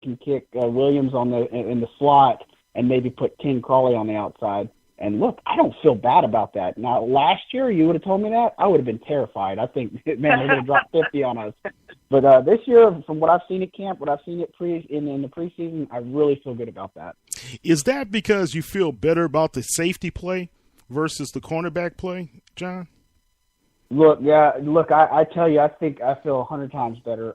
can kick Williams in the slot and maybe put Ken Crawley on the outside. And look, I don't feel bad about that. Now, last year, you would have told me that, I would have been terrified. I think, man, they're going to drop 50 on us. But this year, from what I've seen at camp, what I've seen in the preseason, I really feel good about that. Is that because you feel better about the safety play versus the cornerback play, John? Look, I tell you, I think I feel 100 times better.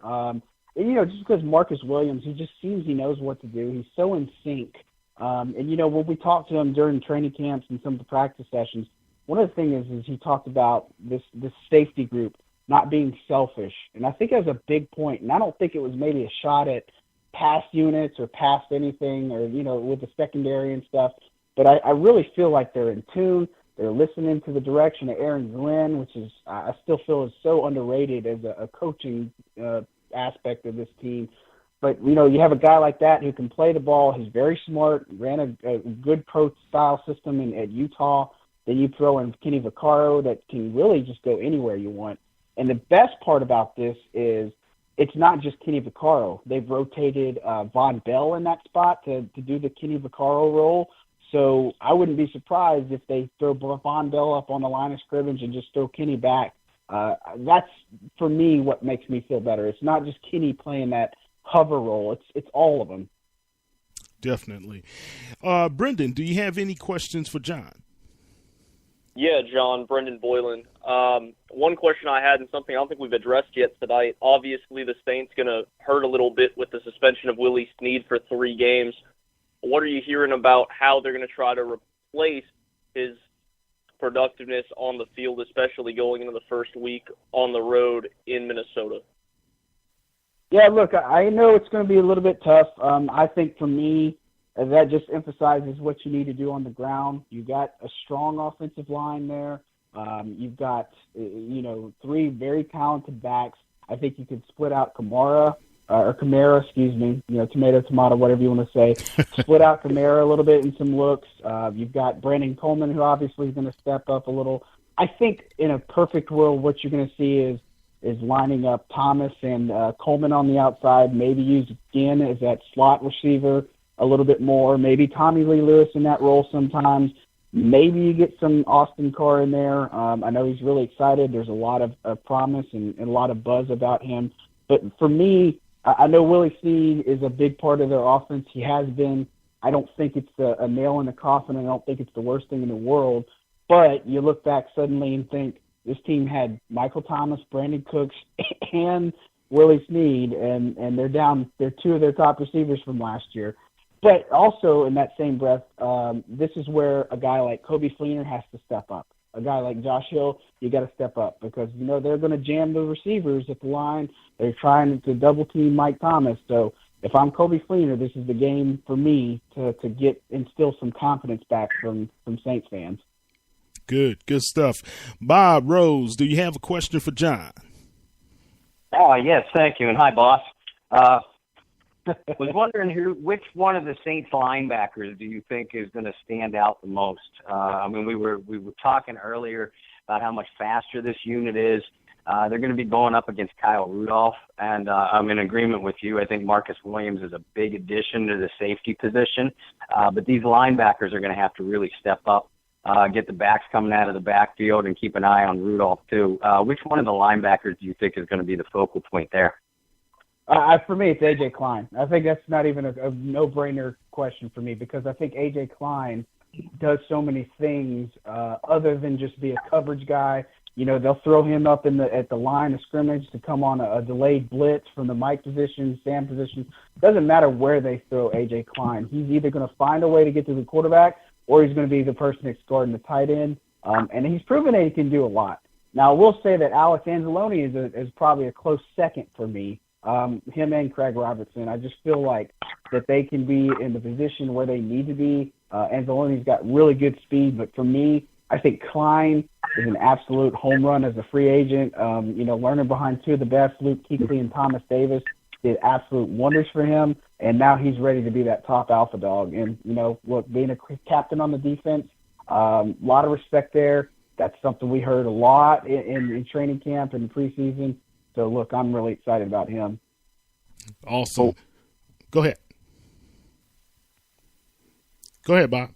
Just because Marcus Williams, he just seems he knows what to do. He's so in sync. When we talked to him during training camps and some of the practice sessions, one of the things is he talked about this safety group not being selfish. And I think that was a big point. And I don't think it was maybe a shot at past units or past anything or, with the secondary and stuff. But I really feel like they're in tune. They're listening to the direction of Aaron Glenn, which is I still feel is so underrated as a coaching aspect of this team. But, you have a guy like that who can play the ball. He's very smart, ran a good pro-style system at Utah. Then you throw in Kenny Vaccaro that can really just go anywhere you want. And the best part about this is it's not just Kenny Vaccaro. They've rotated Von Bell in that spot to do the Kenny Vaccaro role. So I wouldn't be surprised if they throw Von Bell up on the line of scrimmage and just throw Kenny back. That's, for me, what makes me feel better. It's not just Kenny playing that hover role. It's all of them. Definitely. Brendan, do you have any questions for John? Yeah, John, Brendan Boylan. One question I had, and something I don't think we've addressed yet tonight. Obviously, the Saints going to hurt a little bit with the suspension of Willie Snead for 3 games. What are you hearing about how they're going to try to replace his productiveness on the field, especially going into the first week on the road in Minnesota? Yeah, look, I know it's going to be a little bit tough. I think for me, that just emphasizes what you need to do on the ground. You got a strong offensive line there. You've got, 3 very talented backs. I think you could split out Kamara, tomato, whatever you want to say. Split out Kamara a little bit in some looks. You've got Brandon Coleman, who obviously is going to step up a little. I think in a perfect world, what you're going to see is lining up Thomas and Coleman on the outside, maybe use again as that slot receiver a little bit more, maybe Tommy Lee Lewis in that role sometimes. Maybe you get some Austin Carr in there. I know he's really excited. There's a lot of promise and a lot of buzz about him. But for me, I know Willie Snead is a big part of their offense. He has been. I don't think it's a nail in the coffin. I don't think it's the worst thing in the world. But you look back suddenly and think, this team had Michael Thomas, Brandon Cooks, and Willie Snead, and they're down. They're 2 of their top receivers from last year. But also in that same breath, this is where a guy like Kobe Fleener has to step up. A guy like Josh Hill, you got to step up because, they're going to jam the receivers at the line. They're trying to double-team Mike Thomas. So if I'm Kobe Fleener, this is the game for me to instill some confidence back from Saints fans. Good stuff. Bob Rose, do you have a question for John? Yes, thank you, and hi, boss. Was wondering which one of the Saints linebackers do you think is going to stand out the most? We were talking earlier about how much faster this unit is. They're going to be going up against Kyle Rudolph, and I'm in agreement with you. I think Marcus Williams is a big addition to the safety position, but these linebackers are going to have to really step up, get the backs coming out of the backfield, and keep an eye on Rudolph too. Which one of the linebackers do you think is going to be the focal point there? For me, it's A.J. Klein. I think that's not even a no-brainer question for me because I think A.J. Klein does so many things other than just be a coverage guy. They'll throw him up at the line of scrimmage to come on a delayed blitz from the Mike position, Sam position. It doesn't matter where they throw A.J. Klein. He's either going to find a way to get to the quarterback or he's going to be the person that's guarding the tight end. And he's proven that he can do a lot. Now, I will say that Alex Anzalone is probably a close second for me. Him and Craig Robertson. I just feel like that they can be in the position where they need to be. Anzalone's got really good speed, but for me, I think Klein is an absolute home run as a free agent. Learning behind 2 of the best, Luke Kuechly and Thomas Davis, did absolute wonders for him, and now he's ready to be that top alpha dog. And, look, being a captain on the defense, a lot of respect there. That's something we heard a lot in training camp and the preseason. So, look, I'm really excited about him. Awesome. Go ahead. Go ahead, Bob.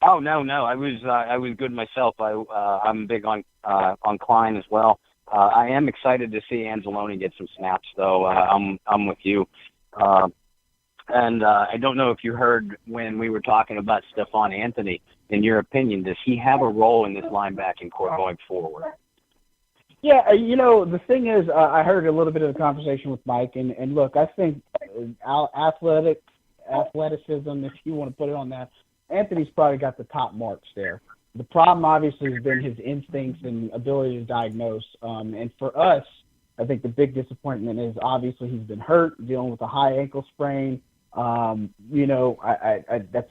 Oh no, I was good myself. I'm big on Klein as well. I am excited to see Anzalone get some snaps, though. I'm with you. And I don't know if you heard when we were talking about Stephon Anthony. In your opinion, does he have a role in this linebacking core going forward? Yeah, the thing is, I heard a little bit of the conversation with Mike, and look, I think athleticism, if you want to put it on that, Anthony's probably got the top marks there. The problem, obviously, has been his instincts and ability to diagnose. And for us, I think the big disappointment is obviously he's been hurt, dealing with a high ankle sprain. That's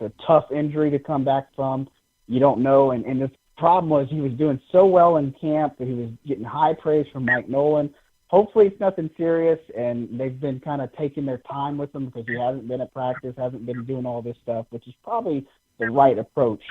a tough injury to come back from. You don't know. And the problem was he was doing so well in camp that he was getting high praise from Mike Nolan. Hopefully it's nothing serious, and they've been kind of taking their time with him because he hasn't been at practice, hasn't been doing all this stuff, which is probably the right approach,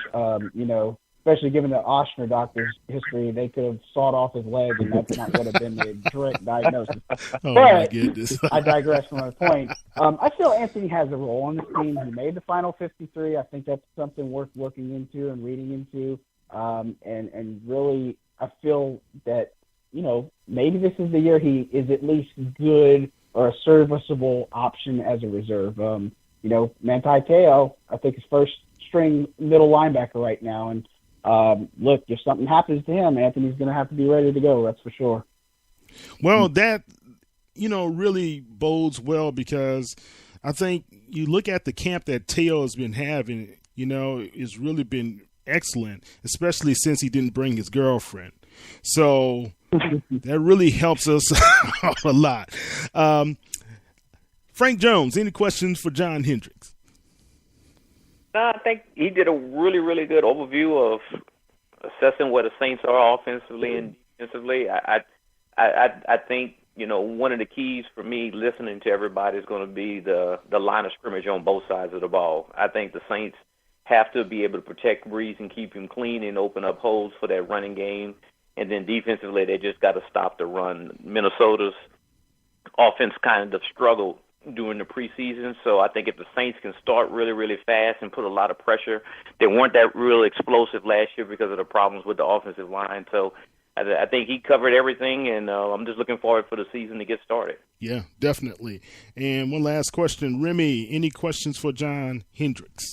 especially given the Oshner doctor's history. They could have sawed off his leg, and that's not would have been the direct diagnosis. My goodness. I digress from my point. I feel Anthony has a role on this team. He made the final 53. I think that's something worth looking into and reading into. And really, I feel that, maybe this is the year he is at least good or a serviceable option as a reserve. Manti Te'o, I think, is first-string middle linebacker right now. And, look, if something happens to him, Anthony's going to have to be ready to go, that's for sure. Well, that, really bodes well because I think you look at the camp that Te'o has been having, it's really been excellent, especially since he didn't bring his girlfriend. So that really helps us out a lot. Frank Jones, any questions for John Hendrix? No, I think he did a really, really good overview of assessing where the Saints are offensively and defensively. I think, one of the keys for me listening to everybody is going to be the line of scrimmage on both sides of the ball. I think the Saints have to be able to protect Breeze and keep him clean and open up holes for that running game. And then defensively, they just got to stop the run. Minnesota's offense kind of struggled during the preseason, so I think if the Saints can start really, really fast and put a lot of pressure, they weren't that real explosive last year because of the problems with the offensive line. So I think he covered everything, and I'm just looking forward for the season to get started. Yeah, definitely. And one last question. Remy, any questions for John Hendrix?